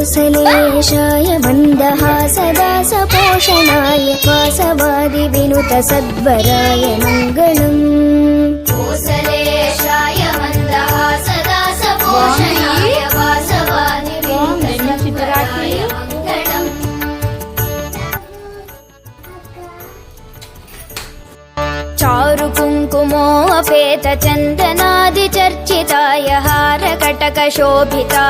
कोसलेशाय मन्दहासदासपोषणाय वासवादि विनुत सद्वराय मङ्गलम् कोसलेशाय मन्दहासदासपोषणाय वासवादि विनुत सद्वराय मङ्गलम् चारु कुङ्कुमोऽपेत चन्दनादिचर्चिताय हारकटकशोभिता